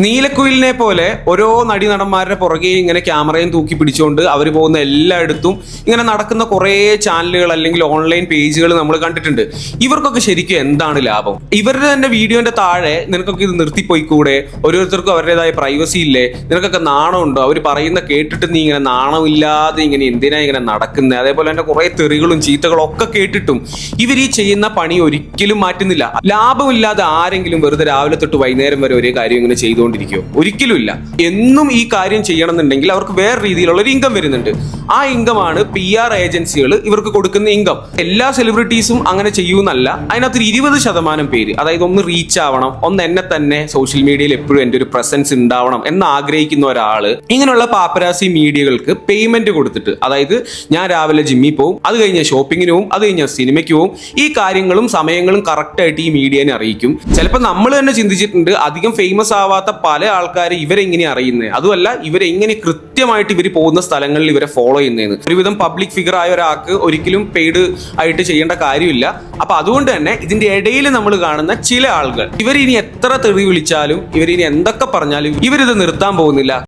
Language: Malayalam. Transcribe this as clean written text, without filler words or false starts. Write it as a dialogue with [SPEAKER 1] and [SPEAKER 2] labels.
[SPEAKER 1] നീലക്കുയിലിനെ പോലെ ഓരോ നടന്മാരുടെ പുറകെ ഇങ്ങനെ ക്യാമറയും തൂക്കി പിടിച്ചുകൊണ്ട് അവർ പോകുന്ന എല്ലായിടത്തും ഇങ്ങനെ നടക്കുന്ന കുറേ ചാനലുകൾ അല്ലെങ്കിൽ ഓൺലൈൻ പേജുകൾ നമ്മൾ കണ്ടിട്ടുണ്ട്. ഇവർക്കൊക്കെ ശരിക്കും എന്താണ് ലാഭം? ഇവരുടെ തന്നെ വീഡിയോന്റെ താഴെ നിനക്കൊക്കെ ഇത് നിർത്തിപ്പോയിക്കൂടെ, ഓരോരുത്തർക്കും അവരുടേതായ പ്രൈവസി ഇല്ലേ, നിനക്കൊക്കെ നാണമുണ്ടോ, അവർ പറയുന്ന കേട്ടിട്ട് നീ ഇങ്ങനെ നാണമില്ലാതെ ഇങ്ങനെ എന്തിനാ ഇങ്ങനെ നടക്കുന്നത്, അതേപോലെ തന്നെ കുറെ തെറികളും ചീത്തകളും ഒക്കെ കേട്ടിട്ടും ഇവർ ഈ ചെയ്യുന്ന പണി ഒരിക്കലും മാറ്റുന്നില്ല. ലാഭമില്ലാതെ ആരെങ്കിലും വെറുതെ രാവിലെ തൊട്ട് വൈകുന്നേരം വരെ ഒരേ കാര്യം ഇങ്ങനെ ചെയ്തുകൊണ്ടിരിക്കുമോ? ഒരിക്കലും ഇല്ല. എന്നും ഈ കാര്യം ചെയ്യണമെന്നുണ്ടെങ്കിൽ അവർക്ക് വേറെ രീതിയിലുള്ള ഒരു ഇൻകം വരുന്നുണ്ട്. ആ ഇൻകമാണ് PR ഏജൻസികൾ ഇവർക്ക് കൊടുക്കുന്ന ഇൻകം. എല്ലാ സെലിബ്രിറ്റീസും അങ്ങനെ ചെയ്യുമെന്നല്ല, അതിനകത്ത് 20% പേര്, അതായത് ഒന്ന് റീച്ച് ആവണം, ഒന്ന് എന്നെ തന്നെ സോഷ്യൽ മീഡിയയിൽ എപ്പോഴും എൻ്റെ ഒരു പ്രസൻസ് ഉണ്ടാവണം എന്ന് ആഗ്രഹിക്കുന്ന ഒരാള് ഇങ്ങനെയുള്ള പാപ്പരാസി മീഡിയകൾക്ക് പേയ്മെന്റ് കൊടുത്തിട്ട്, അതായത് ഞാൻ രാവിലെ ജിമ്മിൽ പോവും, അത് കഴിഞ്ഞ് ഷോപ്പിങ്ങിന് പോവും, അത് കഴിഞ്ഞ് സിനിമയ്ക്ക് പോവും, ഈ കാര്യങ്ങളും സമയങ്ങളും കറക്റ്റായിട്ട് ഈ മീഡിയനെ അറിയിക്കും. ചിലപ്പോൾ നമ്മൾ തന്നെ ചിന്തിച്ചിട്ടുണ്ട്, അധികം ഫേമസ് ആവാത്ത പല ആൾക്കാരെ ഇവരെങ്ങനെ അറിയുന്നത്, അതുമല്ല ഇവരെങ്ങനെ കൃത്യമായിട്ട് ഇവർ പോകുന്ന സ്ഥലങ്ങളിൽ ഇവരെ ഫോളോ ചെയ്യുന്നതെന്ന്. ഒരുവിധം പബ്ലിക് ഫിഗർ ആയ ഒരാൾക്ക് ഒരിക്കലും പെയ്ഡ് ആയിട്ട് ചെയ്യേണ്ട കാര്യമില്ല. അപ്പൊ അതുകൊണ്ട് തന്നെ ഇതിന്റെ ഇടയിൽ നമ്മൾ കാണുന്ന ചില ആളുകൾ, ഇവരിനി എത്ര തെറി വിളിച്ചാലും ഇവരിനി എന്തൊക്കെ പറഞ്ഞാലും ഇവരിത് നിർത്താൻ പോകുന്നില്ല.